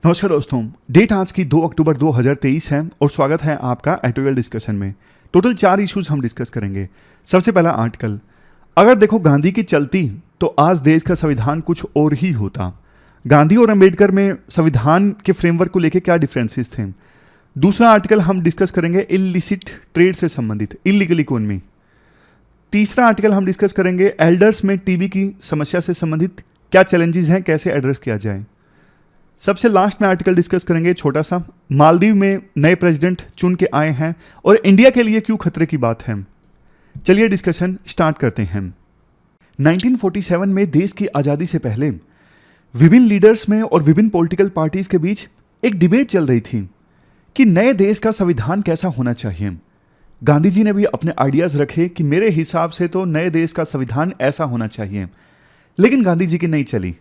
नमस्कार दोस्तों, डेट आज की 2 अक्टूबर 2023 है और स्वागत है आपका एडिटोरियल डिस्कशन में। टोटल 4 इश्यूज हम डिस्कस करेंगे। सबसे पहला आर्टिकल, अगर देखो गांधी की चलती तो आज देश का संविधान कुछ और ही होता। गांधी और अंबेडकर में संविधान के फ्रेमवर्क को लेकर क्या डिफरेंसेस थे। दूसरा आर्टिकल हम डिस्कस करेंगे इलिसिट ट्रेड से संबंधित, इलीगल इकोनॉमी। तीसरा आर्टिकल हम डिस्कस करेंगे एल्डर्स में टीबी की समस्या से संबंधित क्या चैलेंजेस हैं, कैसे एड्रेस किया जाए। सबसे लास्ट में आर्टिकल डिस्कस करेंगे छोटा सा, मालदीव में नए प्रेसिडेंट चुन के आए हैं और इंडिया के लिए क्यों खतरे की बात है। चलिए डिस्कशन स्टार्ट करते हैं। 1947 में देश की आज़ादी से पहले विभिन्न लीडर्स में और विभिन्न पॉलिटिकल पार्टीज के बीच एक डिबेट चल रही थी कि नए देश का संविधान कैसा होना चाहिए। गांधी जी ने भी अपने आइडियाज रखे कि मेरे हिसाब से तो नए देश का संविधान ऐसा होना चाहिए, लेकिन गांधी जी की नहीं चली।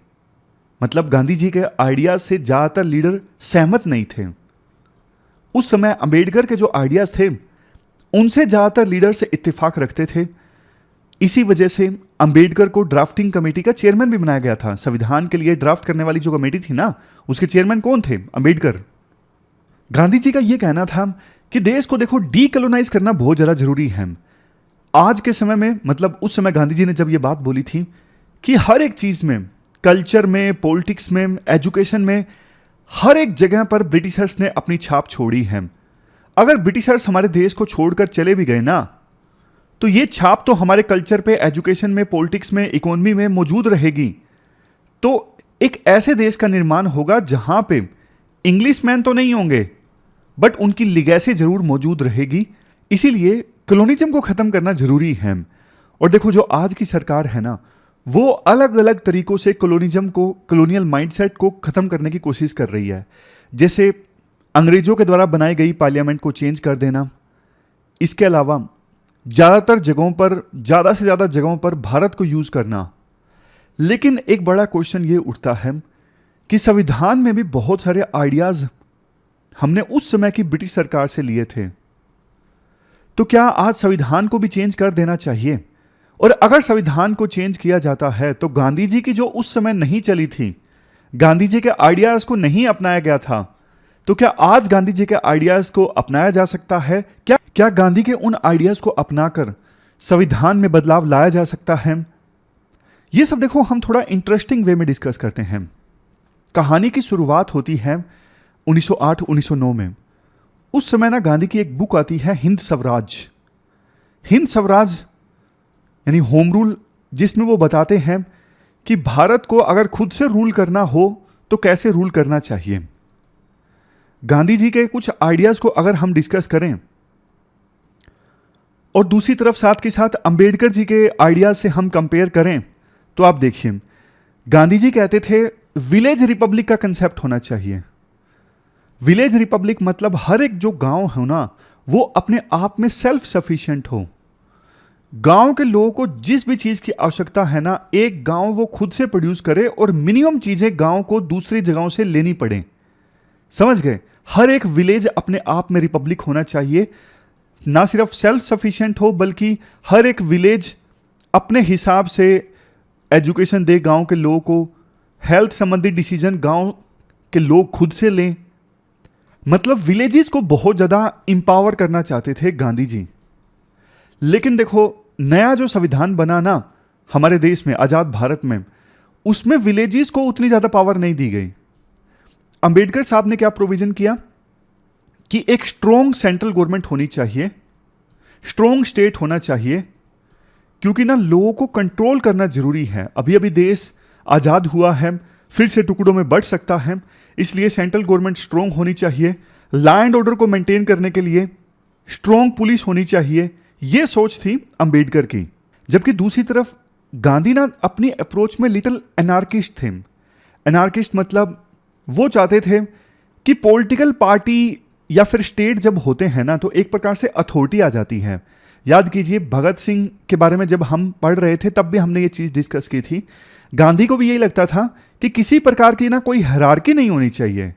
मतलब गांधी जी के आइडियाज से ज्यादातर लीडर सहमत नहीं थे। उस समय अंबेडकर के जो आइडियाज थे उनसे ज्यादातर लीडर से इत्तेफाक रखते थे। इसी वजह से अंबेडकर को ड्राफ्टिंग कमेटी का चेयरमैन भी बनाया गया था। संविधान के लिए ड्राफ्ट करने वाली जो कमेटी थी ना, उसके चेयरमैन कौन थे? अंबेडकर। गांधी जी का यह कहना था कि देश को देखो डीकोलोनाइज करना बहुत ज्यादा जरूरी है। आज के समय में, मतलब उस समय गांधी जी ने जब यह बात बोली थी कि हर एक चीज में, कल्चर में, पॉलिटिक्स में, एजुकेशन में, हर एक जगह पर ब्रिटिशर्स ने अपनी छाप छोड़ी है। अगर ब्रिटिशर्स हमारे देश को छोड़कर चले भी गए ना, तो ये छाप तो हमारे कल्चर पे, एजुकेशन में, पॉलिटिक्स में, इकोनॉमी में मौजूद रहेगी। तो एक ऐसे देश का निर्माण होगा जहां पे इंग्लिशमैन तो नहीं होंगे, बट उनकी लिगेसी जरूर मौजूद रहेगी। इसीलिए कॉलोनिज्म को खत्म करना जरूरी है। और देखो, जो आज की सरकार है ना, वो अलग अलग तरीकों से कॉलोनिज्म को, कॉलोनियल माइंडसेट को खत्म करने की कोशिश कर रही है। जैसे अंग्रेजों के द्वारा बनाई गई पार्लियामेंट को चेंज कर देना। इसके अलावा ज़्यादातर जगहों पर, ज़्यादा से ज़्यादा जगहों पर भारत को यूज़ करना। लेकिन एक बड़ा क्वेश्चन ये उठता है कि संविधान में भी बहुत सारे आइडियाज़ हमने उस समय की ब्रिटिश सरकार से लिए थे। तो क्या आज संविधान को भी चेंज कर देना चाहिए? और अगर संविधान को चेंज किया जाता है तो गांधी जी की जो उस समय नहीं चली थी, गांधी जी के आइडियाज को नहीं अपनाया गया था, तो क्या आज गांधी जी के आइडियाज को अपनाया जा सकता है? क्या गांधी के उन आइडियाज को अपनाकर संविधान में बदलाव लाया जा सकता है? ये सब देखो हम थोड़ा इंटरेस्टिंग वे में डिस्कस करते हैं। कहानी की शुरुआत होती है 1908-1909 में। उस समय ना गांधी की एक बुक आती है, हिंद स्वराज। हिंद स्वराज यानी होम रूल, जिसमें वो बताते हैं कि भारत को अगर खुद से रूल करना हो तो कैसे रूल करना चाहिए। गांधी जी के कुछ आइडियाज को अगर हम डिस्कस करें और दूसरी तरफ साथ के साथ अंबेडकर जी के आइडियाज से हम कंपेयर करें, तो आप देखिए, गांधी जी कहते थे विलेज रिपब्लिक का कंसेप्ट होना चाहिए। विलेज रिपब्लिक मतलब हर एक जो गांव हो ना, वो अपने आप में सेल्फ सफिशिएंट हो। गांव के लोगों को जिस भी चीज की आवश्यकता है ना, एक गांव वो खुद से प्रोड्यूस करे और मिनिमम चीजें गांव को दूसरी जगहों से लेनी पड़े। समझ गए? हर एक विलेज अपने आप में रिपब्लिक होना चाहिए। ना सिर्फ सेल्फ सफिशिएंट हो, बल्कि हर एक विलेज अपने हिसाब से एजुकेशन दे गांव के लोगों को, हेल्थ संबंधी डिसीजन गांव के लोग खुद से लें। मतलब विलेजेस को बहुत ज्यादा इंपावर करना चाहते थे गांधी जी। लेकिन देखो, नया जो संविधान बना ना हमारे देश में, आजाद भारत में, उसमें विलेजेस को उतनी ज्यादा पावर नहीं दी गई। अंबेडकर साहब ने क्या प्रोविजन किया कि एक स्ट्रॉन्ग सेंट्रल गवर्नमेंट होनी चाहिए, स्ट्रॉन्ग स्टेट होना चाहिए, क्योंकि ना लोगों को कंट्रोल करना जरूरी है। अभी अभी देश आजाद हुआ है, फिर से टुकड़ों में बढ़ सकता है, इसलिए सेंट्रल गवर्नमेंट स्ट्रॉन्ग होनी चाहिए। लॉ एंड ऑर्डर को मेंटेन करने के लिए स्ट्रॉन्ग पुलिस होनी चाहिए। यह सोच थी अंबेडकर की। जबकि दूसरी तरफ गांधी ना अपनी अप्रोच में लिटिल एनार्किस्ट थे। एनार्किस्ट मतलब वो चाहते थे कि पॉलिटिकल पार्टी या फिर स्टेट जब होते हैं ना, तो एक प्रकार से अथॉरिटी आ जाती है। याद कीजिए, भगत सिंह के बारे में जब हम पढ़ रहे थे तब भी हमने ये चीज डिस्कस की थी। गांधी को भी यही लगता था कि किसी प्रकार की ना कोई हायरार्की नहीं होनी चाहिए,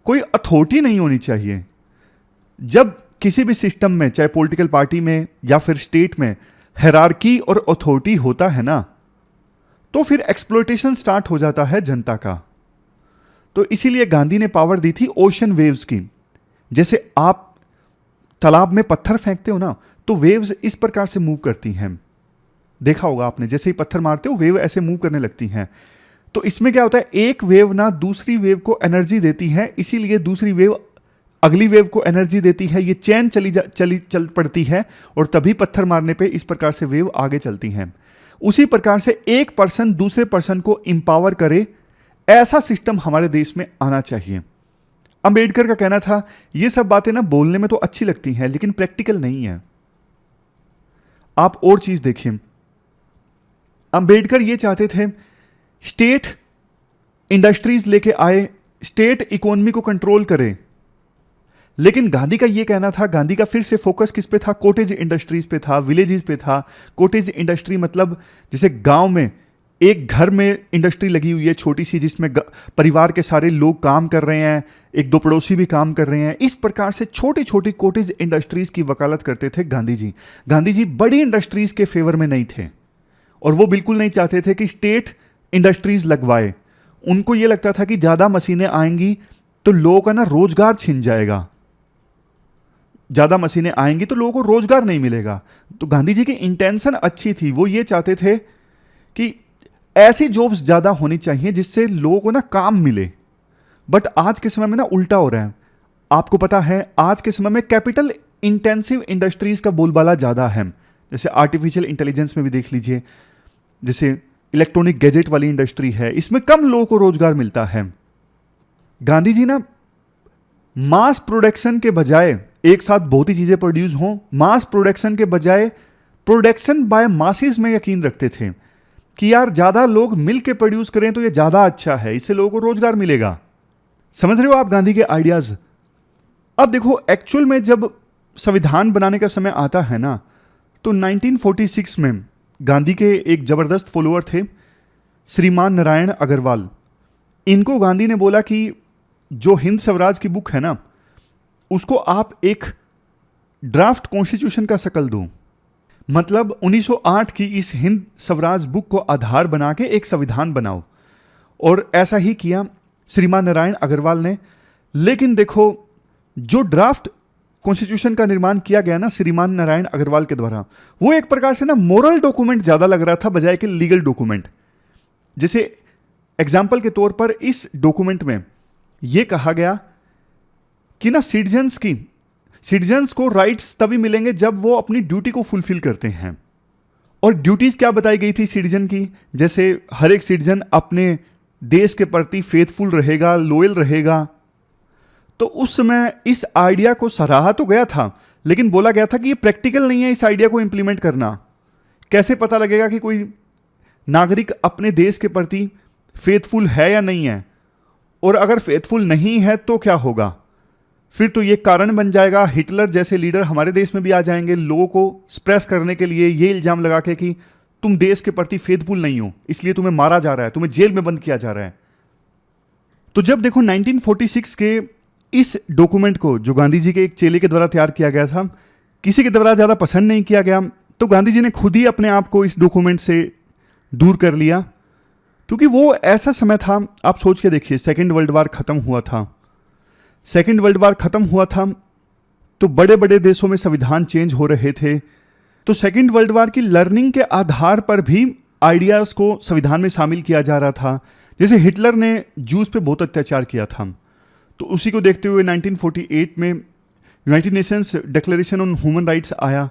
कोई अथॉरिटी नहीं होनी चाहिए। जब किसी भी सिस्टम में, चाहे पॉलिटिकल पार्टी में या फिर स्टेट में, हायरार्की और अथॉरिटी होता है ना, तो फिर एक्सप्लॉयटेशन स्टार्ट हो जाता है जनता का। तो इसीलिए गांधी ने पावर दी थी ओशन वेव्स की। जैसे आप तालाब में पत्थर फेंकते हो ना, तो वेव्स इस प्रकार से मूव करती हैं। देखा होगा आपने, जैसे ही पत्थर मारते हो वेव ऐसे मूव करने लगती हैं। तो इसमें क्या होता है, एक वेव ना दूसरी वेव को एनर्जी देती है, इसीलिए दूसरी वेव अगली वेव को एनर्जी देती है। ये चैन चल पड़ती है और तभी पत्थर मारने पे इस प्रकार से वेव आगे चलती हैं। उसी प्रकार से एक पर्सन दूसरे पर्सन को इंपावर करे, ऐसा सिस्टम हमारे देश में आना चाहिए। अंबेडकर का कहना था ये सब बातें ना बोलने में तो अच्छी लगती हैं लेकिन प्रैक्टिकल नहीं है। आप और चीज देखिए, अंबेडकर ये चाहते थे स्टेट इंडस्ट्रीज लेके आए, स्टेट इकोनॉमी को कंट्रोल करे। लेकिन गांधी का ये कहना था, गांधी का फिर से फोकस किस पे था, कॉटेज इंडस्ट्रीज पे था, विलेजेस पे था। कॉटेज इंडस्ट्री मतलब जैसे गांव में एक घर में इंडस्ट्री लगी हुई है छोटी सी, जिसमें परिवार के सारे लोग काम कर रहे हैं, एक दो पड़ोसी भी काम कर रहे हैं। इस प्रकार से छोटी छोटी कॉटेज इंडस्ट्रीज की वकालत करते थे गांधी जी। गांधी जी बड़ी इंडस्ट्रीज के फेवर में नहीं थे और वो बिल्कुल नहीं चाहते थे कि स्टेट इंडस्ट्रीज लगवाए। उनको ये लगता था कि ज्यादा मशीनें आएंगी तो लोगों का ना रोजगार छिन जाएगा, ज्यादा मशीनें आएंगी तो लोगों को रोजगार नहीं मिलेगा। तो गांधी जी की इंटेंशन अच्छी थी, वो ये चाहते थे कि ऐसी जॉब्स ज्यादा होनी चाहिए जिससे लोगों को ना काम मिले। बट आज के समय में ना उल्टा हो रहा है। आपको पता है आज के समय में कैपिटल इंटेंसिव इंडस्ट्रीज का बोलबाला ज्यादा है। जैसे आर्टिफिशियल इंटेलिजेंस में भी देख लीजिए, जैसे इलेक्ट्रॉनिक गैजेट वाली इंडस्ट्री है, इसमें कम लोगों को रोजगार मिलता है। गांधी जी ना मास प्रोडक्शन के बजाय, एक साथ बहुत ही चीजें प्रोड्यूस हों, मास प्रोडक्शन के बजाय प्रोडक्शन बाय मासेस में यकीन रखते थे कि यार ज्यादा लोग मिल के प्रोड्यूस करें तो ये ज्यादा अच्छा है, इससे लोगों को रोजगार मिलेगा। समझ रहे हो आप गांधी के आइडियाज। अब देखो एक्चुअल में जब संविधान बनाने का समय आता है ना, तो 1946 में गांधी के एक जबरदस्त फॉलोअर थे श्रीमान नारायण अग्रवाल। इनको गांधी ने बोला कि जो हिंद स्वराज की बुक है ना, उसको आप एक ड्राफ्ट कॉन्स्टिट्यूशन का शक्ल दो। मतलब 1908 की इस हिंद स्वराज बुक को आधार बना के एक संविधान बनाओ। और ऐसा ही किया श्रीमान नारायण अग्रवाल ने। लेकिन देखो जो ड्राफ्ट कॉन्स्टिट्यूशन का निर्माण किया गया ना श्रीमान नारायण अग्रवाल के द्वारा, वो एक प्रकार से ना मोरल डॉक्यूमेंट ज्यादा लग रहा था बजाय कि लीगल डॉक्यूमेंट। जैसे एग्जाम्पल के तौर पर इस डॉक्यूमेंट में यह कहा गया कि ना सिटीजन्स को राइट्स तभी मिलेंगे जब वो अपनी ड्यूटी को फुलफिल करते हैं। और ड्यूटीज क्या बताई गई थी सिटीजन की, जैसे हर एक सिटीजन अपने देश के प्रति फेथफुल रहेगा, लॉयल रहेगा। तो उस समय इस आइडिया को सराहा तो गया था, लेकिन बोला गया था कि ये प्रैक्टिकल नहीं है इस आइडिया को इंप्लीमेंट करना। कैसे पता लगेगा कि कोई नागरिक अपने देश के प्रति फेथफुल है या नहीं है, और अगर फेथफुल नहीं है तो क्या होगा। फिर तो ये कारण बन जाएगा, हिटलर जैसे लीडर हमारे देश में भी आ जाएंगे लोगों को स्प्रेस करने के लिए ये इल्जाम लगा के कि तुम देश के प्रति फेथफुल नहीं हो, इसलिए तुम्हें मारा जा रहा है, तुम्हें जेल में बंद किया जा रहा है। तो जब देखो 1946 के इस डॉक्यूमेंट को जो गांधी जी के एक चेले के द्वारा तैयार किया गया था, किसी के द्वारा ज़्यादा पसंद नहीं किया गया, तो गांधी जी ने खुद ही अपने आप को इस डॉक्यूमेंट से दूर कर लिया। क्योंकि वो ऐसा समय था, आप सोच के देखिए, सेकेंड वर्ल्ड वार खत्म हुआ था। सेकेंड वर्ल्ड वार खत्म हुआ था तो बड़े बड़े देशों में संविधान चेंज हो रहे थे। तो सेकेंड वर्ल्ड वार की लर्निंग के आधार पर भी आइडियाज़ को संविधान में शामिल किया जा रहा था। जैसे हिटलर ने जूस पे बहुत अत्याचार किया था, तो उसी को देखते हुए 1948 में United Nations declaration on human rights आया।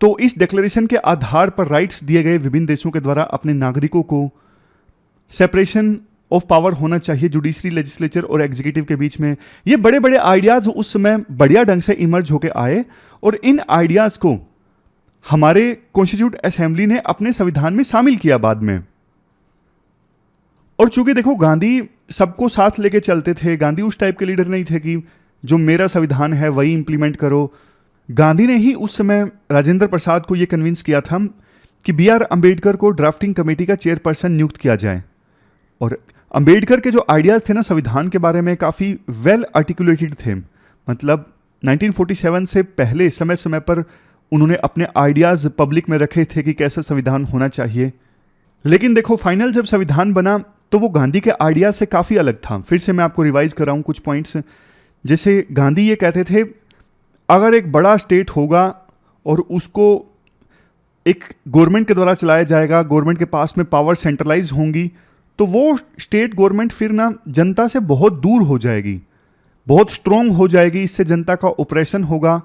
तो इस डिक्लेरेशन के आधार पर राइट्स दिए गए विभिन्न देशों के द्वारा अपने नागरिकों को। सेपरेशन ऑफ पावर होना चाहिए जुडिशरी, लेजिस्लेचर और एग्जीक्यूटिव के बीच में। ये बड़े बड़े आइडियाज़ उस समय बढ़िया ढंग से इमर्ज होके आए और इन आइडियाज़ को हमारे कॉन्स्टिट्यूट असेंबली ने अपने संविधान में शामिल किया बाद में। और चूंकि देखो गांधी सबको साथ लेके चलते थे, गांधी उस टाइप के लीडर नहीं थे कि जो मेरा संविधान है वही इंप्लीमेंट करो। गांधी ने ही उस समय राजेंद्र प्रसाद को यह कन्विंस किया था कि बी.आर. अंबेडकर को ड्राफ्टिंग कमेटी का चेयरपर्सन नियुक्त किया जाए। और अंबेडकर के जो आइडियाज़ थे ना संविधान के बारे में काफ़ी वेल आर्टिकुलेटेड थे। मतलब 1947 से पहले समय समय पर उन्होंने अपने आइडियाज़ पब्लिक में रखे थे कि कैसा संविधान होना चाहिए। लेकिन देखो फाइनल जब संविधान बना तो वो गांधी के आइडिया से काफ़ी अलग था। फिर से मैं आपको रिवाइज कर रहा हूँ कुछ पॉइंट्स। जैसे गांधी ये कहते थे, अगर एक बड़ा स्टेट होगा और उसको एक गवर्नमेंट के द्वारा चलाया जाएगा, गवर्नमेंट के पास में पावर सेंट्रलाइज होंगी, तो वो स्टेट गवर्नमेंट फिर ना जनता से बहुत दूर हो जाएगी, बहुत स्ट्रोंग हो जाएगी, इससे जनता का ऑपरेशन होगा।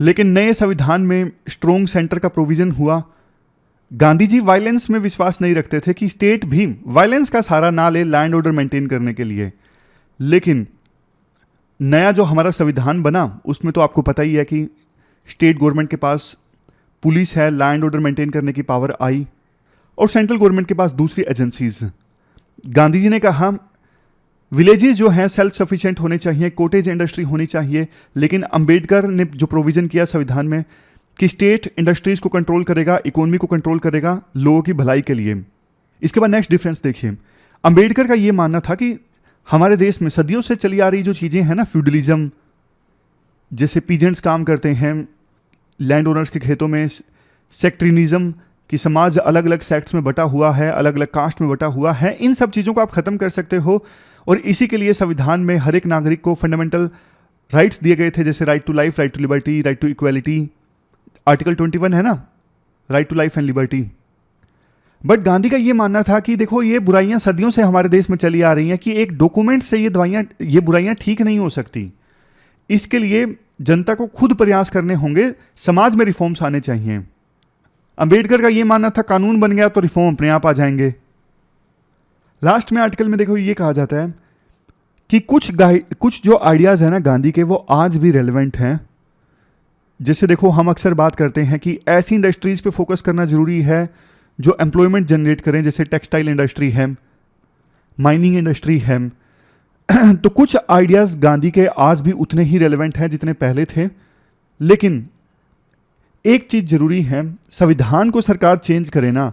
लेकिन नए संविधान में स्ट्रोंग सेंटर का प्रोविजन हुआ। गांधी जी वायलेंस में विश्वास नहीं रखते थे कि स्टेट भी वायलेंस का सहारा ना ले लैंड ऑर्डर मेंटेन करने के लिए। लेकिन नया जो हमारा संविधान बना उसमें तो आपको पता ही है कि स्टेट गवर्नमेंट के पास पुलिस है, लैंड ऑर्डर मेंटेन करने की पावर आई, और सेंट्रल गवर्नमेंट के पास दूसरी एजेंसीज। गांधी जी ने कहा विलेजेस जो हैं सेल्फ सफिशिएंट होने चाहिए, कोटेज इंडस्ट्री होनी चाहिए। लेकिन अंबेडकर ने जो प्रोविजन किया संविधान में कि स्टेट इंडस्ट्रीज को कंट्रोल करेगा, इकोनॉमी को कंट्रोल करेगा लोगों की भलाई के लिए। इसके बाद नेक्स्ट डिफरेंस देखिए, अंबेडकर का ये मानना था कि हमारे देश में सदियों से चली आ रही जो चीज़ें हैं ना, फ्यूडलिज्म, जैसे पीजेंट्स काम करते हैं लैंड ओनर्स के खेतों में, सेक्टरिनिज्म कि समाज अलग अलग सेक्ट्स में बटा हुआ है, अलग अलग कास्ट में बटा हुआ है, इन सब चीज़ों को आप ख़त्म कर सकते हो। और इसी के लिए संविधान में हर एक नागरिक को फंडामेंटल राइट्स दिए गए थे, जैसे right to life, right to liberty, right to equality. Article 21 है ना, right to life and liberty. But Gandhi का ये मानना था कि देखो ये बुराइयां सदियों से हमारे देश में चली आ रही हैं कि एक डॉक्यूमेंट से ये बुराइयां ठीक नहीं हो सकती। इसके लिए जनता को खुद प्रयास करने होंगे, समाज में रिफॉर्म्स आने चाहिए। अंबेडकर का ये मानना था कानून बन गया तो रिफॉर्म अपने आप आ जाएंगे। लास्ट में आर्टिकल में देखो ये कहा जाता है कि कुछ जो आइडियाज़ है ना गांधी के, वो आज भी रेलेवेंट हैं। जैसे देखो हम अक्सर बात करते हैं कि ऐसी इंडस्ट्रीज पे फोकस करना जरूरी है जो एम्प्लॉयमेंट जनरेट करें, जैसे टेक्सटाइल इंडस्ट्री है, माइनिंग इंडस्ट्री है। तो कुछ आइडियाज़ गांधी के आज भी उतने ही रेलेवेंट हैं जितने पहले थे। लेकिन एक चीज़ जरूरी है, संविधान को सरकार चेंज करे ना,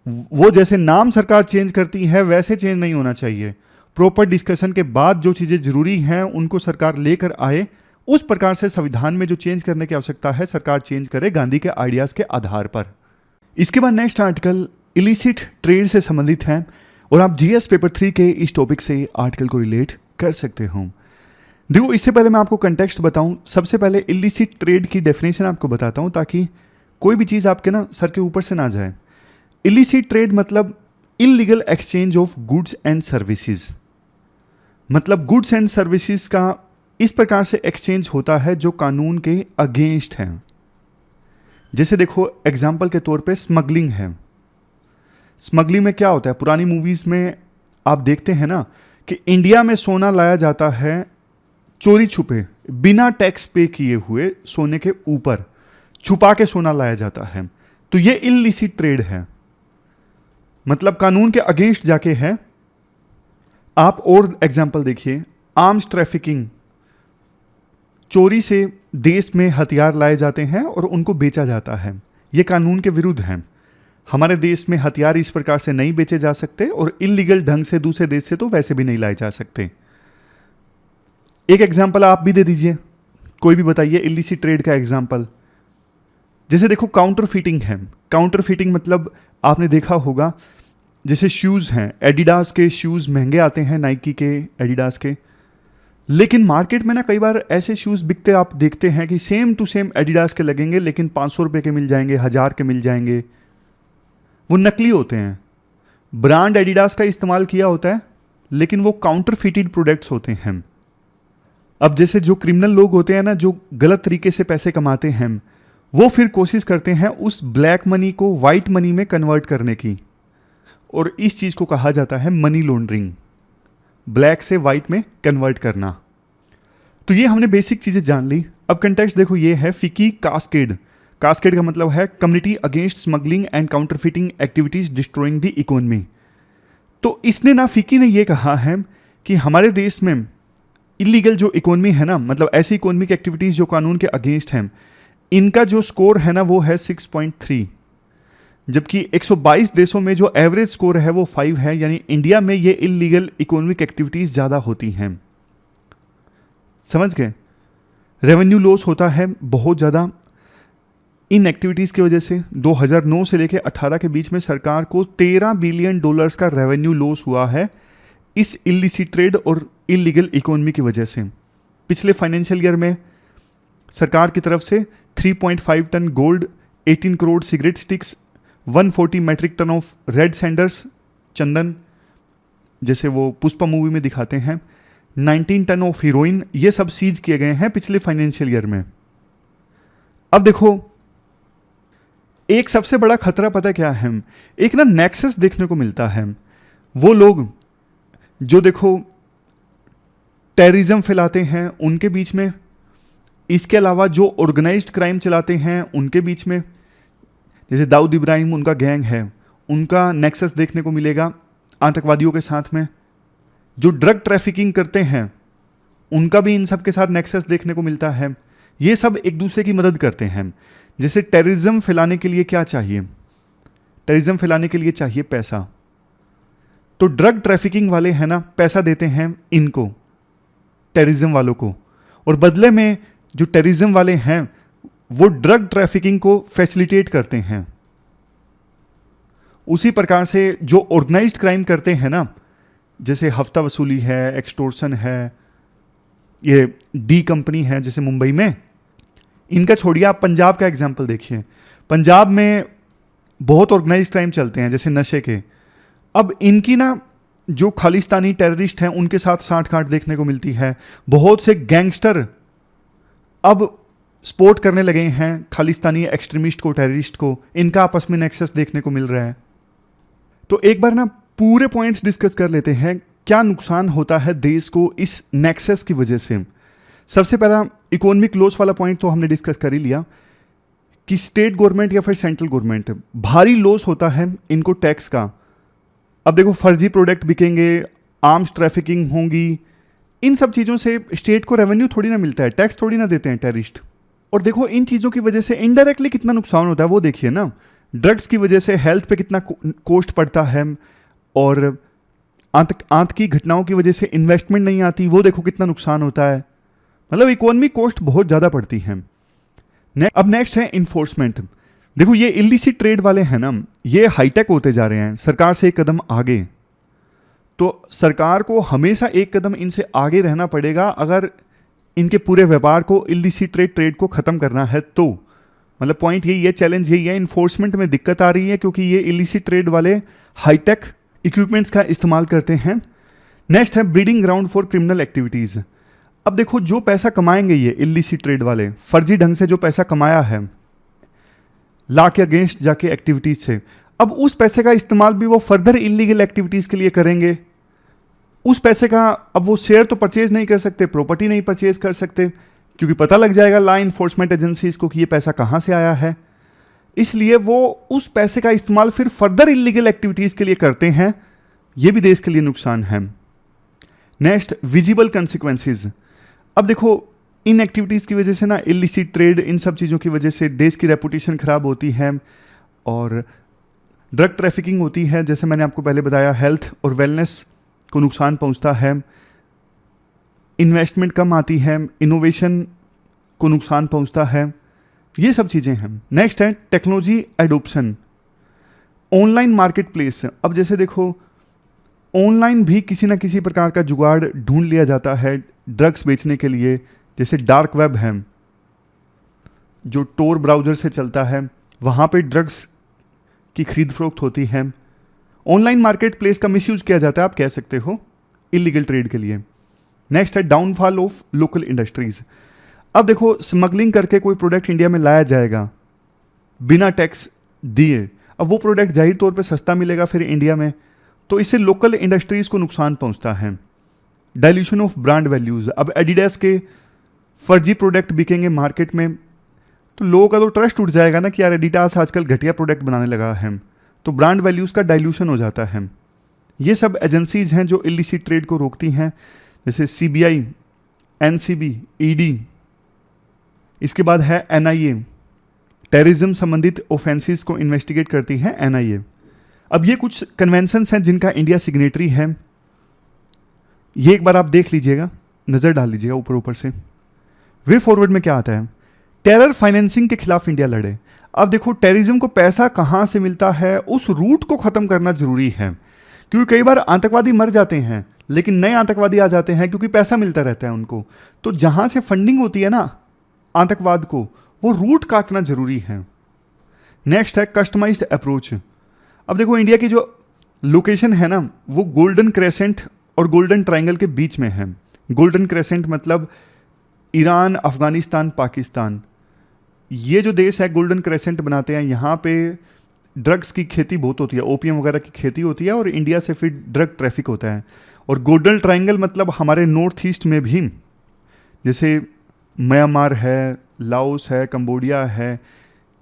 वो जैसे नाम सरकार चेंज करती है वैसे चेंज नहीं होना चाहिए। प्रॉपर डिस्कशन के बाद जो चीज़ें जरूरी हैं उनको सरकार लेकर आए, उस प्रकार से संविधान में जो चेंज करने की आवश्यकता है सरकार चेंज करे गांधी के आइडियाज़ के आधार पर। इसके बाद नेक्स्ट आर्टिकल इलिसिट ट्रेड से संबंधित है और आप जीएस पेपर 3 के इस टॉपिक से आर्टिकल को रिलेट कर सकते हो। देखो इससे पहले मैं आपको कंटेक्स्ट बताऊं, सबसे पहले इलिसिट ट्रेड की डेफिनेशन आपको बताता हूं ताकि कोई भी चीज़ आपके ना सर के ऊपर से ना जाए। इलिसिट ट्रेड मतलब illegal exchange of goods and services. मतलब गुड्स एंड सर्विसेज का इस प्रकार से एक्सचेंज होता है जो कानून के अगेंस्ट है। जैसे देखो एग्जाम्पल के तौर पे स्मगलिंग है। स्मगलिंग में क्या होता है, पुरानी मूवीज में आप देखते हैं ना कि इंडिया में सोना लाया जाता है चोरी छुपे, बिना टैक्स पे किए हुए सोने के ऊपर छुपा के सोना लाया जाता है। तो ये इलिसिट ट्रेड है, मतलब कानून के अगेंस्ट जाके है। आप और एग्जाम्पल देखिए, आर्म्स ट्रैफिकिंग, चोरी से देश में हथियार लाए जाते हैं और उनको बेचा जाता है, ये कानून के विरुद्ध है। हमारे देश में हथियार इस प्रकार से नहीं बेचे जा सकते और इलीगल ढंग से दूसरे देश से तो वैसे भी नहीं लाए जा सकते। एक एग्जाम्पल आप भी दे दीजिए, कोई भी बताइए इलिसिट ट्रेड का एग्जाम्पल। जैसे देखो काउंटर फीटिंग है। काउंटर फीटिंग मतलब आपने देखा होगा जैसे शूज़ हैं, एडिडास के शूज़ महंगे आते हैं, नाइकी के, एडिडास के, लेकिन मार्केट में ना कई बार ऐसे शूज़ बिकते आप देखते हैं कि सेम टू सेम एडिडास के लगेंगे लेकिन 500 रुपये के मिल जाएंगे, 1000 के मिल जाएंगे। वो नकली होते हैं, ब्रांड एडिडास का इस्तेमाल किया होता है लेकिन वो काउंटर फिटेड प्रोडक्ट्स होते हैं। अब जैसे जो क्रिमिनल लोग होते हैं ना, जो गलत तरीके से पैसे कमाते हैं, वो फिर कोशिश करते हैं उस ब्लैक मनी को वाइट मनी में कन्वर्ट करने की, और इस चीज़ को कहा जाता है मनी लॉन्ड्रिंग, ब्लैक से वाइट में कन्वर्ट करना। तो ये हमने बेसिक चीज़ें जान ली। अब कंटेक्स्ट देखो ये है फिकी कास्केड। कास्केड का मतलब है community against smuggling and counterfeiting activities destroying the economy. तो इसने ना फिकी ने ये कहा है कि हमारे देश में इलीगल जो इकोनॉमी है ना, मतलब ऐसी इकोनॉमिक एक्टिविटीज़ जो कानून के अगेंस्ट हैं, इनका जो स्कोर है ना वो है 6.3, जबकि 122 देशों में जो एवरेज स्कोर है वो 5 है। यानी इंडिया में ये इलीगल इकोनॉमिक एक्टिविटीज़ ज़्यादा होती हैं। समझ गए? रेवेन्यू लॉस होता है बहुत ज़्यादा, इन एक्टिविटीज़ की वजह से 2009 से लेकर 18 के बीच में सरकार को $13 बिलियन का रेवेन्यू लॉस हुआ है इस इलिसिट ट्रेड और इलीगल इकोनॉमी की वजह से। पिछले फाइनेंशियल ईयर में सरकार की तरफ से 3.5 ton gold, 18 crore cigarette sticks, 140 metric ton of red sanders चंदन, जैसे वो पुष्पा मूवी में दिखाते हैं, 19 टन ऑफ हीरोइन, ये सब सीज किए गए हैं पिछले फाइनेंशियल ईयर में। अब देखो, एक सबसे बड़ा खतरा पता क्या है, एक ना नेक्सस देखने को मिलता है। वो लोग जो देखो टेररिज्म फैलाते हैं उनके बीच में, इसके अलावा जो ऑर्गेनाइज्ड क्राइम चलाते हैं उनके बीच में, जैसे दाऊद इब्राहिम उनका गैंग है, उनका नेक्सस देखने को मिलेगा आतंकवादियों के साथ में। जो ड्रग ट्रैफिकिंग करते हैं उनका भी इन सब के साथ नेक्सस देखने को मिलता है। ये सब एक दूसरे की मदद करते हैं। जैसे टेररिज्म फैलाने के लिए क्या चाहिए, टेररिज्म फैलाने के लिए चाहिए पैसा, तो ड्रग ट्रैफिकिंग वाले हैं ना, पैसा देते हैं इनको, टेररिज्म वालों को, और बदले में जो टेररिज्म वाले हैं वो ड्रग ट्रैफिकिंग को फैसिलिटेट करते हैं। उसी प्रकार से जो ऑर्गेनाइज्ड क्राइम करते हैं ना, जैसे हफ्ता वसूली है, एक्सटोर्शन है, ये डी कंपनी है जैसे मुंबई में, इनका छोड़िए, आप पंजाब का एग्जाम्पल देखिए। पंजाब में बहुत ऑर्गेनाइज्ड क्राइम चलते हैं जैसे नशे के। अब इनकी ना जो खालिस्तानी टेररिस्ट हैं उनके साथ साठ-गांठ देखने को मिलती है। बहुत से गैंगस्टर अब सपोर्ट करने लगे हैं खालिस्तानी एक्सट्रीमिस्ट को, टेररिस्ट को, इनका आपस में नेक्सस देखने को मिल रहा है। तो एक बार ना पूरे पॉइंट्स डिस्कस कर लेते हैं, क्या नुकसान होता है देश को इस नेक्सस की वजह से। सबसे पहला इकोनॉमिक लॉस वाला पॉइंट तो हमने डिस्कस कर ही लिया कि स्टेट गवर्नमेंट या फिर सेंट्रल गवर्नमेंट, भारी लॉस होता है इनको टैक्स का। अब देखो, फर्जी प्रोडक्ट बिकेंगे, आर्म्स ट्रैफिकिंग होंगी, इन सब चीज़ों से स्टेट को रेवेन्यू थोड़ी ना मिलता है, टैक्स थोड़ी ना देते हैं टेररिस्ट। और देखो, इन चीज़ों की वजह से इनडायरेक्टली कितना नुकसान होता है वो देखिए ना। ड्रग्स की वजह से हेल्थ पे कितना कॉस्ट पड़ता है, और आतंकी घटनाओं की वजह से इन्वेस्टमेंट नहीं आती, वो देखो कितना नुकसान होता है। मतलब इकोनॉमी कॉस्ट बहुत ज़्यादा पड़ती है। अब नेक्स्ट है इन्फोर्समेंट। देखो, ये इलिसिट ट्रेड वाले हैं ना, ये हाईटेक होते जा रहे हैं, सरकार से एक कदम आगे। तो सरकार को हमेशा एक कदम इनसे आगे रहना पड़ेगा अगर इनके पूरे व्यापार को, इलिसिट ट्रेड को ख़त्म करना है तो। मतलब पॉइंट यही है, चैलेंज यही है, इन्फोर्समेंट में दिक्कत आ रही है क्योंकि ये इलिसिट ट्रेड वाले हाईटेक इक्विपमेंट्स का इस्तेमाल करते हैं। नेक्स्ट है breeding ground for criminal activities. अब देखो, जो पैसा कमाएंगे ये इलिसिट ट्रेड वाले, फर्जी ढंग से जो पैसा कमाया है लॉ के अगेंस्ट जाके एक्टिविटीज से, अब उस पैसे का इस्तेमाल भी वो फर्दर इलीगल एक्टिविटीज के लिए करेंगे। उस पैसे का अब वो शेयर तो परचेज नहीं कर सकते, प्रॉपर्टी नहीं परचेज कर सकते, क्योंकि पता लग जाएगा लॉ इन्फोर्समेंट एजेंसीज को कि ये पैसा कहाँ से आया है। इसलिए वो उस पैसे का इस्तेमाल फिर फर्दर इलीगल एक्टिविटीज के लिए करते हैं। ये भी देश के लिए नुकसान है। Next, visible consequences. अब देखो, इन एक्टिविटीज़ की वजह से ना, इलिसिट ट्रेड, इन सब चीज़ों की वजह से देश की रेपुटेशन ख़राब होती है, और ड्रग ट्रैफिकिंग होती है, जैसे मैंने आपको पहले बताया, हेल्थ और वेलनेस को नुकसान पहुंचता है, इन्वेस्टमेंट कम आती है, इनोवेशन को नुकसान पहुंचता है, ये सब चीज़ें हैं। नेक्स्ट है technology adoption, online market place. अब जैसे देखो, ऑनलाइन भी किसी ना किसी प्रकार का जुगाड़ ढूंढ लिया जाता है ड्रग्स बेचने के लिए। जैसे डार्क वेब है जो टोर ब्राउज़र से चलता है, वहाँ पे ड्रग्स की खरीद फरोख्त होती है। ऑनलाइन मार्केट प्लेस का मिसयूज किया जाता है, आप कह सकते हो, इलीगल ट्रेड के लिए। नेक्स्ट है डाउनफॉल ऑफ लोकल इंडस्ट्रीज। अब देखो, स्मगलिंग करके कोई प्रोडक्ट इंडिया में लाया जाएगा बिना टैक्स दिए, अब वो प्रोडक्ट जाहिर तौर पे सस्ता मिलेगा फिर इंडिया में, तो इससे लोकल इंडस्ट्रीज को नुकसान पहुंचता है। Dilution of brand values. अब एडिडास के फर्जी प्रोडक्ट बिकेंगे मार्केट में, तो लोगों का तो ट्रस्ट उठ जाएगा ना कि यार एडिडास आजकल घटिया प्रोडक्ट बनाने लगा है, तो ब्रांड वैल्यूज़ का डाइल्यूशन हो जाता है। ये सब एजेंसीज हैं जो इलिसिट ट्रेड को रोकती हैं, जैसे CBI, NCB, ED, इसके बाद है NIA, टेररिज्म संबंधित ऑफेंसेस को इन्वेस्टिगेट करती है NIA। अब ये कुछ कन्वेंशंस हैं जिनका इंडिया सिग्नेटरी है, ये एक बार आप देख लीजिएगा, नज़र डाल लीजिएगा ऊपर ऊपर से। वे फॉरवर्ड में क्या आता है, टेरर फाइनेंसिंग के खिलाफ इंडिया लड़े। अब देखो टेररिज्म को पैसा कहाँ से मिलता है, उस रूट को ख़त्म करना ज़रूरी है, क्योंकि कई बार आतंकवादी मर जाते हैं लेकिन नए आतंकवादी आ जाते हैं क्योंकि पैसा मिलता रहता है उनको। तो जहाँ से फंडिंग होती है ना आतंकवाद को, वो रूट काटना ज़रूरी है। नेक्स्ट है कस्टमाइज्ड अप्रोच। अब देखो इंडिया की जो लोकेशन है ना वो गोल्डन क्रेसेंट और गोल्डन ट्रायंगल के बीच में है। गोल्डन क्रेसेंट मतलब ईरान, अफगानिस्तान, पाकिस्तान, ये जो देश है गोल्डन क्रेसेंट बनाते हैं। यहाँ पे ड्रग्स की खेती बहुत होती है, ओपीएम वगैरह की खेती होती है और इंडिया से फिर ड्रग ट्रैफिक होता है। और गोल्डन ट्रायंगल मतलब हमारे नॉर्थ ईस्ट में भी जैसे म्यांमार है, लाओस है, कंबोडिया है,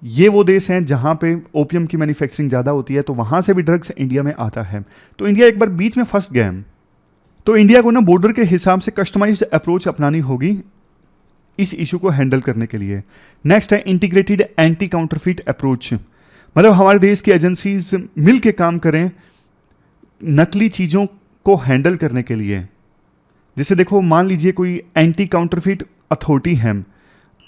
ये वो देश हैं जहाँ पे ओपीएम की मैन्युफैक्चरिंग ज़्यादा होती है, तो वहाँ से भी ड्रग्स इंडिया में आता है। तो इंडिया एक बार बीच में फंस गया है। तो इंडिया को ना बॉर्डर के हिसाब से कस्टमाइज्ड अप्रोच अपनानी होगी इस इशू को हैंडल करने के लिए। नेक्स्ट है इंटीग्रेटेड एंटी काउंटरफीट अप्रोच। मतलब हमारे देश की एजेंसीज मिल के काम करें नकली चीज़ों को हैंडल करने के लिए। जैसे देखो मान लीजिए कोई एंटी काउंटरफीट अथॉरिटी है,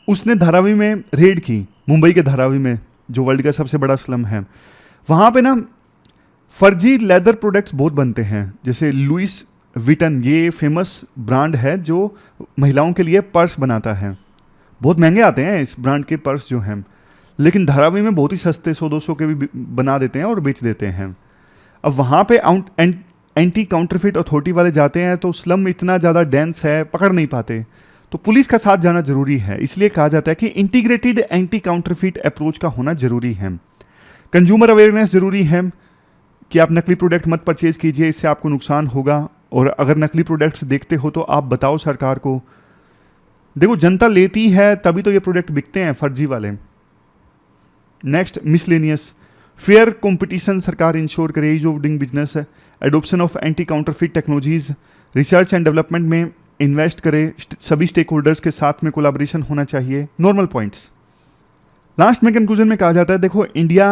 उसने धारावी में रेड की, मुंबई के धारावी में जो वर्ल्ड का सबसे बड़ा स्लम है, वहाँ पे ना फर्जी लेदर प्रोडक्ट्स बहुत बनते हैं। जैसे लुइस विटन, ये फेमस ब्रांड है जो महिलाओं के लिए पर्स बनाता है, बहुत महंगे आते हैं इस ब्रांड के पर्स जो हैं, लेकिन धारावी में बहुत ही सस्ते 100-200 के भी बना देते हैं और बेच देते हैं। अब वहाँ पे एंटी काउंटरफिट अथॉरिटी वाले जाते हैं तो स्लम इतना ज़्यादा डेंस है, पकड़ नहीं पाते, तो पुलिस का साथ जाना जरूरी है। इसलिए कहा जाता है कि इंटीग्रेटेड एंटी काउंटरफिट अप्रोच का होना जरूरी है। कंज्यूमर अवेयरनेस जरूरी है कि आप नकली प्रोडक्ट मत परचेज कीजिए, इससे आपको नुकसान होगा। और अगर नकली प्रोडक्ट्स देखते हो तो आप बताओ सरकार को। देखो जनता लेती है तभी तो ये प्रोडक्ट बिकते हैं फर्जी वाले। नेक्स्ट मिसलेनियस फेयर कंपटीशन सरकार इंश्योर करे, ease of doing business, adoption of anti counterfeit technologies, research and development में इन्वेस्ट करे, सभी स्टेक होल्डर्स के साथ में कोलैबोरेशन होना चाहिए। Normal points. लास्ट में कंक्लूजन में कहा जाता है देखो इंडिया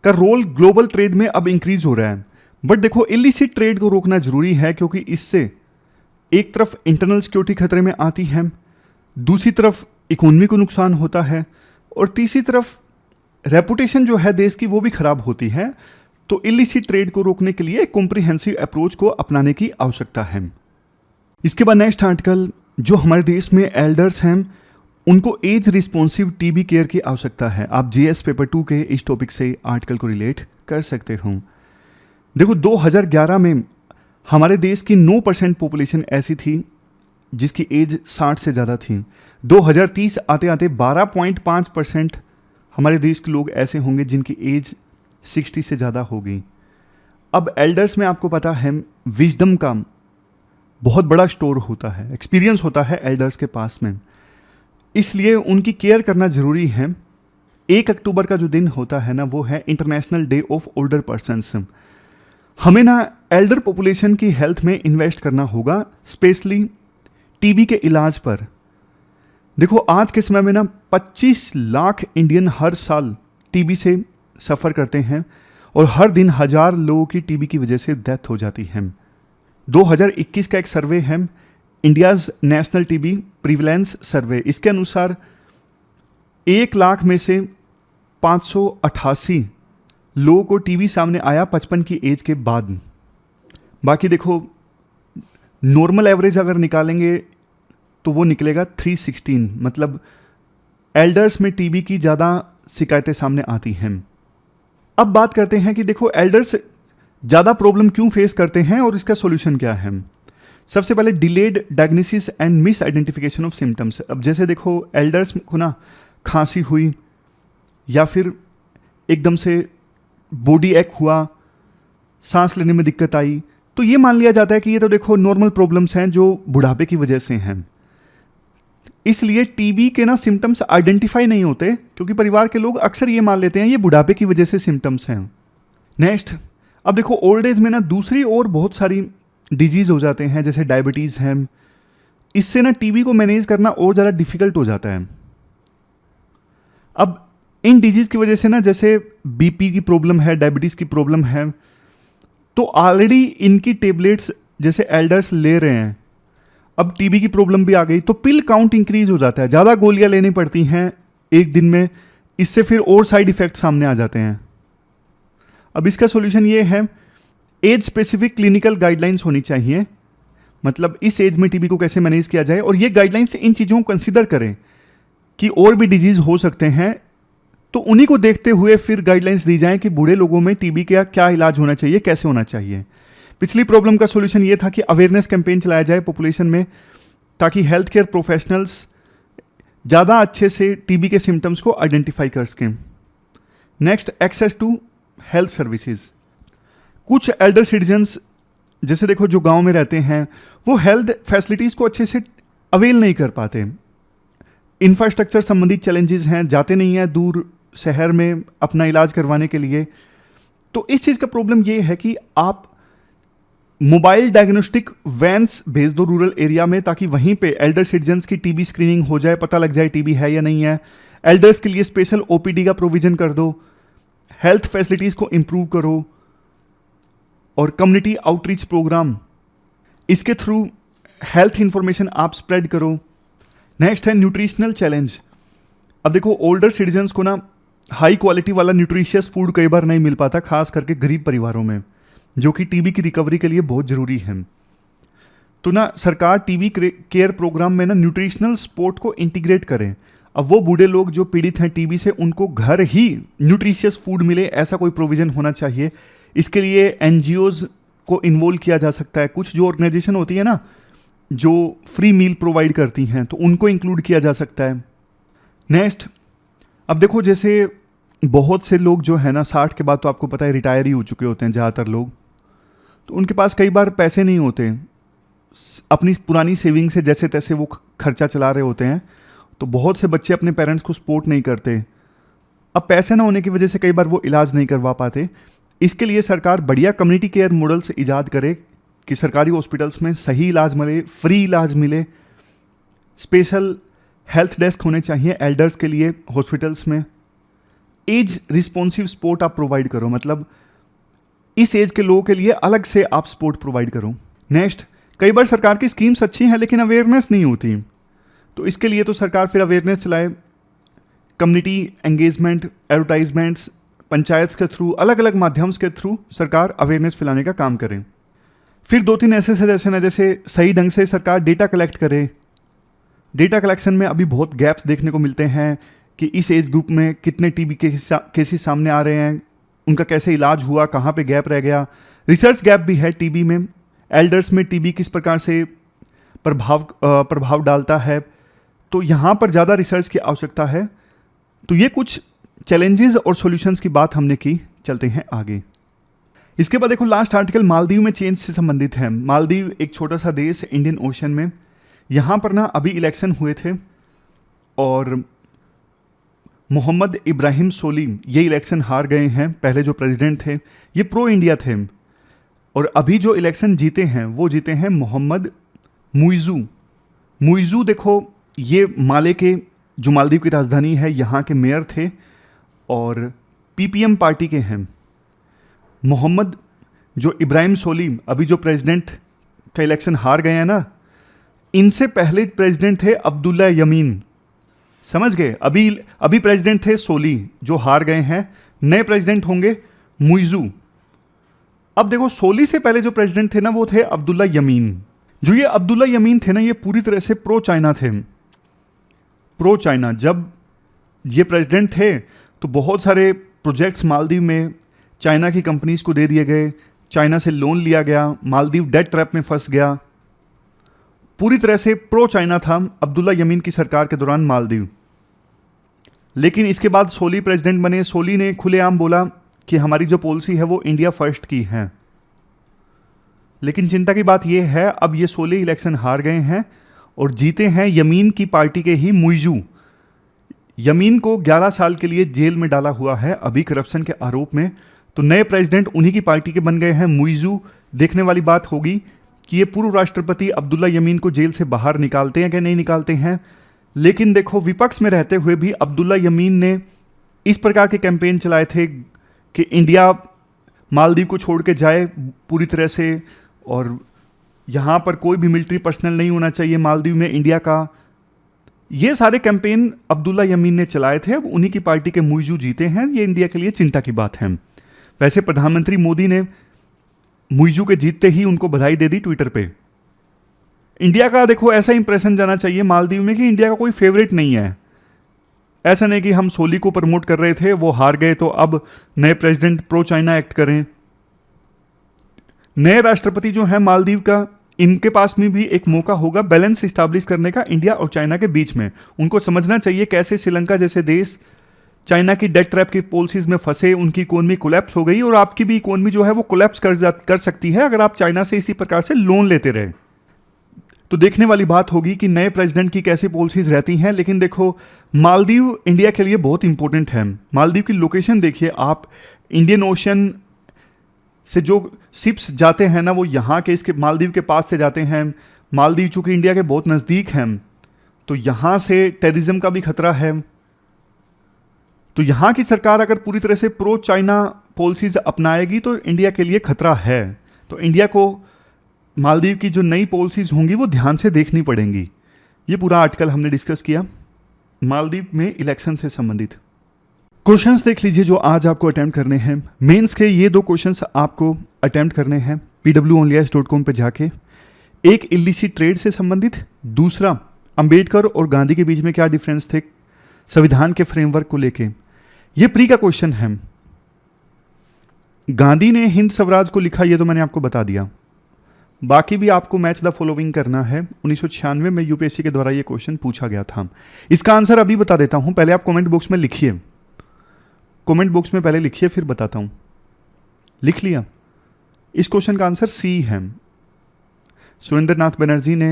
का रोल ग्लोबल ट्रेड में अब इंक्रीज हो रहा है, बट देखो इलिसिट ट्रेड को रोकना जरूरी है, क्योंकि इससे एक तरफ इंटरनल सिक्योरिटी खतरे में आती है, दूसरी तरफ इकोनॉमी को नुकसान होता है, और तीसरी तरफ रेपुटेशन जो है देश की वो भी खराब होती है। तो इलिसिट ट्रेड को रोकने के लिए कॉम्प्रिहेंसिव अप्रोच को अपनाने की आवश्यकता है। इसके बाद नेक्स्ट आर्टिकल, जो हमारे देश में एल्डर्स हैं उनको एज रिस्पॉन्सिव टीबी केयर की आवश्यकता है। आप जीएस पेपर 2 के इस टॉपिक से आर्टिकल को रिलेट कर सकते हो। देखो 2011 में हमारे देश की 9% पॉपुलेशन ऐसी थी जिसकी एज 60 से ज़्यादा थी। 2030 आते आते 12.5% हमारे देश के लोग ऐसे होंगे जिनकी एज 60 से ज़्यादा होगी। अब एल्डर्स में आपको पता है विजडम का बहुत बड़ा स्टोर होता है, एक्सपीरियंस होता है एल्डर्स के पास में, इसलिए उनकी केयर करना ज़रूरी है। 1 अक्टूबर का जो दिन होता है ना वो है international day of older persons. हमें ना एल्डर पॉपुलेशन की हेल्थ में इन्वेस्ट करना होगा, स्पेशली टीबी के इलाज पर। देखो आज के समय में ना 25 लाख इंडियन हर साल टीबी से सफ़र करते हैं और हर दिन 1000 लोगों की टीबी की वजह से डेथ हो जाती है। 2021 का एक सर्वे है, इंडियाज़ नेशनल टीबी प्रिवलेंस सर्वे, इसके अनुसार 1 लाख में से 588 लोगों को टीबी सामने आया 55 की एज के बाद। बाकी देखो नॉर्मल एवरेज अगर निकालेंगे तो वो निकलेगा 316, मतलब एल्डर्स में टीबी की ज़्यादा शिकायतें सामने आती हैं। अब बात करते हैं कि देखो एल्डर्स ज़्यादा प्रॉब्लम क्यों फेस करते हैं और इसका सॉल्यूशन क्या है। सबसे पहले delayed diagnosis and miss identification of symptoms. अब जैसे देखो एल्डर्स को ना खांसी हुई या फिर एकदम से बॉडी एक हुआ, सांस लेने में दिक्कत आई, तो ये मान लिया जाता है कि ये तो देखो नॉर्मल प्रॉब्लम्स हैं जो बुढ़ापे की वजह से हैं। इसलिए टीबी के ना सिम्टम्स आइडेंटिफाई नहीं होते, क्योंकि परिवार के लोग अक्सर ये मान लेते हैं ये बुढ़ापे की वजह से सिम्टम्स हैं। नेक्स्ट, अब देखो ओल्ड एज में ना दूसरी और बहुत सारी डिजीज़ हो जाते हैं, जैसे डायबिटीज़ है, इससे ना टीबी को मैनेज करना और ज़्यादा डिफिकल्ट हो जाता है। अब इन डिजीज़ की वजह से ना जैसे बीपी की प्रॉब्लम है, डायबिटीज़ की प्रॉब्लम है, तो ऑलरेडी इनकी टेबलेट्स जैसे एल्डर्स ले रहे हैं, अब टीबी की प्रॉब्लम भी आ गई तो पिल काउंट इंक्रीज हो जाता है, ज़्यादा गोलियां लेनी पड़ती हैं एक दिन में, इससे फिर और साइड इफेक्ट सामने आ जाते हैं। अब इसका सॉल्यूशन ये है, एज स्पेसिफिक क्लिनिकल गाइडलाइंस होनी चाहिए, मतलब इस एज में टीबी को कैसे मैनेज किया जाए, और ये गाइडलाइंस इन चीज़ों को कंसिडर करें कि और भी डिजीज़ हो सकते हैं, तो उन्हीं को देखते हुए फिर गाइडलाइंस दी जाएं कि बूढ़े लोगों में टीबी का क्या इलाज होना चाहिए, कैसे होना चाहिए। पिछली प्रॉब्लम का सॉल्यूशन ये था कि अवेयरनेस कैंपेन चलाया जाए पॉपुलेशन में, ताकि हेल्थ केयर प्रोफेशनल्स ज़्यादा अच्छे से टीबी के सिम्टम्स को आइडेंटिफाई कर सकें। Next, access to health services. कुछ एल्डर सिटीजन्स, जैसे देखो जो गांव में रहते हैं, वो हेल्थ फैसिलिटीज़ को अच्छे से अवेल नहीं कर पाते। इंफ्रास्ट्रक्चर संबंधित चैलेंजेस हैं, जाते नहीं हैं दूर शहर में अपना इलाज करवाने के लिए। तो इस चीज़ का प्रॉब्लम ये है कि आप मोबाइल डायग्नोस्टिक वैन्स भेज दो रूरल एरिया में, ताकि वहीं पे एल्डर सिटीजन्स की टीबी स्क्रीनिंग हो जाए, पता लग जाए टीबी है या नहीं है। एल्डर्स के लिए स्पेशल ओपीडी का प्रोविजन कर दो, हेल्थ फैसिलिटीज़ को इम्प्रूव करो, और कम्युनिटी आउटरीच प्रोग्राम, इसके थ्रू हेल्थ इंफॉर्मेशन आप स्प्रेड करो। नेक्स्ट है न्यूट्रिशनल चैलेंज। अब देखो ओल्डर सिटीजन्स को ना हाई क्वालिटी वाला न्यूट्रिशियस फूड कई बार नहीं मिल पाता, खास करके गरीब परिवारों में, जो कि टीबी की रिकवरी के लिए बहुत ज़रूरी है। तो ना सरकार टीबी केयर प्रोग्राम में ना न्यूट्रिशनल सपोर्ट को इंटीग्रेट करें। अब वो बूढ़े लोग जो पीड़ित हैं टीबी से, उनको घर ही न्यूट्रिशियस फूड मिले, ऐसा कोई प्रोविज़न होना चाहिए। इसके लिए एनजीओज़ को इन्वॉल्व किया जा सकता है। कुछ जो ऑर्गेनाइजेशन होती है ना जो फ्री मील प्रोवाइड करती हैं, तो उनको इंक्लूड किया जा सकता है। नेक्स्ट, अब देखो जैसे बहुत से लोग जो है ना 60 के बाद तो आपको पता है रिटायर ही हो चुके होते हैं ज़्यादातर लोग, तो उनके पास कई बार पैसे नहीं होते, अपनी पुरानी सेविंग से जैसे तैसे वो खर्चा चला रहे होते हैं। तो बहुत से बच्चे अपने पेरेंट्स को सपोर्ट नहीं करते। अब पैसे ना होने की वजह से कई बार वो इलाज नहीं करवा पाते। इसके लिए सरकार बढ़िया कम्युनिटी केयर मॉडल्स ईजाद करे कि सरकारी हॉस्पिटल्स में सही इलाज मिले, फ्री इलाज मिले। स्पेशल हेल्थ डेस्क होने चाहिए एल्डर्स के लिए हॉस्पिटल्स में। एज रिस्पॉन्सिव सपोर्ट आप प्रोवाइड करो, मतलब इस एज के लोगों के लिए अलग से आप सपोर्ट प्रोवाइड करो। नेक्स्ट, कई बार सरकार की स्कीम्स अच्छी हैं लेकिन अवेयरनेस नहीं होती, तो इसके लिए तो सरकार फिर अवेयरनेस चलाए, कम्युनिटी एंगेजमेंट, एडवर्टाइजमेंट्स, पंचायत के थ्रू, अलग अलग माध्यम के थ्रू सरकार अवेयरनेस फैलाने का काम करे। फिर 2-3 ऐसे सजेशन है, जैसे सही ढंग से सरकार डेटा कलेक्ट करे। डेटा कलेक्शन में अभी बहुत गैप्स देखने को मिलते हैं कि इस एज ग्रुप में कितने टीबी के केसेस सामने आ रहे हैं, उनका कैसे इलाज हुआ, कहाँ पे गैप रह गया। रिसर्च गैप भी है टीबी में, एल्डर्स में टीबी किस प्रकार से प्रभाव डालता है, तो यहाँ पर ज़्यादा रिसर्च की आवश्यकता है। तो ये कुछ चैलेंजेस और सॉल्यूशंस की बात हमने की। चलते हैं आगे। इसके बाद देखो लास्ट आर्टिकल मालदीव में चेंज से संबंधित है। मालदीव एक छोटा सा देश है इंडियन ओशन में। यहाँ पर ना अभी इलेक्शन हुए थे और मोहम्मद इब्राहिम सोली ये इलेक्शन हार गए हैं। पहले जो प्रेसिडेंट थे ये प्रो इंडिया थे, और अभी जो इलेक्शन जीते हैं वो जीते हैं मोहम्मद मुइज़ू। देखो ये माले के, जो मालदीव की राजधानी है, यहाँ के मेयर थे और पीपीएम पार्टी के हैं। मोहम्मद जो इब्राहिम सोली अभी जो प्रेसिडेंट का इलेक्शन हार गए हैं ना, इनसे पहले प्रेसिडेंट थे अब्दुल्ला यमीन, समझ गए। अभी प्रेसिडेंट थे सोली जो हार गए हैं, नए प्रेसिडेंट होंगे मुइज़ू। अब देखो सोली से पहले जो प्रेसिडेंट थे ना वो थे अब्दुल्ला यमीन। जो ये अब्दुल्ला यमीन थे ना ये पूरी तरह से प्रो चाइना थे। प्रो चाइना जब ये प्रेसिडेंट थे तो बहुत सारे प्रोजेक्ट्स मालदीव में चाइना की कंपनीज को दे दिए गए, चाइना से लोन लिया गया, मालदीव डेट ट्रैप में फंस गया। पूरी तरह से प्रो चाइना था अब्दुल्ला यमीन की सरकार के दौरान मालदीव। लेकिन इसके बाद सोली प्रेसिडेंट बने। सोली ने खुलेआम बोला कि हमारी जो पॉलिसी है वो इंडिया फर्स्ट की है। लेकिन चिंता की बात यह है अब ये सोली इलेक्शन हार गए हैं और जीते हैं यमीन की पार्टी के ही मुइज़ू। यमीन को 11 साल के लिए जेल में डाला हुआ है अभी करप्शन के आरोप में। तो नए प्रेसिडेंट उन्हीं की पार्टी के बन गए हैं मुइज़ू। देखने वाली बात होगी कि ये पूर्व राष्ट्रपति अब्दुल्ला यमीन को जेल से बाहर निकालते हैं कि नहीं निकालते हैं। लेकिन देखो विपक्ष में रहते हुए भी अब्दुल्ला यमीन ने इस प्रकार के कैंपेन चलाए थे कि इंडिया मालदीव को छोड़ के जाए पूरी तरह से, और यहाँ पर कोई भी मिलिट्री पर्सनल नहीं होना चाहिए मालदीव में इंडिया का। ये सारे कैंपेन अब्दुल्ला यमीन ने चलाए थे, अब उन्हीं की पार्टी के मुइजू जीते हैं। ये इंडिया के लिए चिंता की बात है। वैसे प्रधानमंत्री मोदी ने मुइजू के जीतते ही उनको बधाई दे दी ट्विटर पे। इंडिया का देखो ऐसा इंप्रेशन जाना चाहिए मालदीव में कि इंडिया का कोई फेवरेट नहीं है। ऐसा नहीं कि हम सोली को प्रमोट कर रहे थे, वो हार गए तो अब नए प्रेसिडेंट प्रो चाइना एक्ट करें। नए राष्ट्रपति जो है मालदीव का, इनके पास में भी एक मौका होगा बैलेंस स्टैब्लिश करने का इंडिया और चाइना के बीच में। उनको समझना चाहिए कैसे श्रीलंका जैसे देश चाइना की डेट ट्रैप की पॉलिसीज में फंसे, उनकी इकोनॉमी कोलैप्स हो गई और आपकी भी इकोनॉमी जो है वो कोलैप्स कर सकती है अगर आप चाइना से इसी प्रकार से लोन लेते रहे। तो देखने वाली बात होगी कि नए प्रेसिडेंट की कैसी पॉलिसीज रहती हैं। लेकिन देखो मालदीव इंडिया के लिए बहुत इंपॉर्टेंट है। मालदीव की लोकेशन देखिए आप, इंडियन ओशन से जो शिप्स जाते हैं ना वो यहाँ के इसके मालदीव के पास से जाते हैं। मालदीव चूंकि इंडिया के बहुत नज़दीक हैं तो यहाँ से टेररिज्म का भी खतरा है। तो यहाँ की सरकार अगर पूरी तरह से प्रो चाइना पॉलिसीज अपनाएगी तो इंडिया के लिए खतरा है। तो इंडिया को मालदीव की जो नई पॉलिसीज होंगी वो ध्यान से देखनी पड़ेंगी। ये पूरा आर्टिकल हमने डिस्कस किया मालदीव में इलेक्शन से संबंधित। क्वेश्चंस देख लीजिए जो आज आपको अटेम्प्ट करने हैं। मेंस के ये 2 क्वेश्चंस आपको अटेम्प्ट करने हैं pwonlyas.com पे जाके। एक इल्लीसिट ट्रेड से संबंधित, दूसरा अंबेडकर और गांधी के बीच में क्या डिफरेंस थे संविधान के फ्रेमवर्क को लेके। ये प्री का क्वेश्चन है। गांधी ने हिंद स्वराज को लिखा, ये तो मैंने आपको बता दिया। बाकी भी आपको मैच द फॉलोइंग करना है। 1996 में यूपीएससी के द्वारा ये क्वेश्चन पूछा गया था। इसका आंसर अभी बता देता हूं, पहले आप कमेंट बॉक्स में लिखिए। कमेंट बॉक्स में पहले लिखिए फिर बताता हूं। लिख लिया? इस क्वेश्चन का आंसर सी है। सुरेंद्रनाथ बनर्जी ने,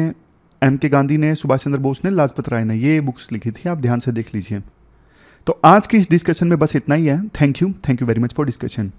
एम के गांधी ने, सुभाष चंद्र बोस ने, लाजपत राय ने ये बुक्स लिखी थी। आप ध्यान से देख लीजिए। तो आज की इस डिस्कशन में बस इतना ही है। Thank you very much for discussion.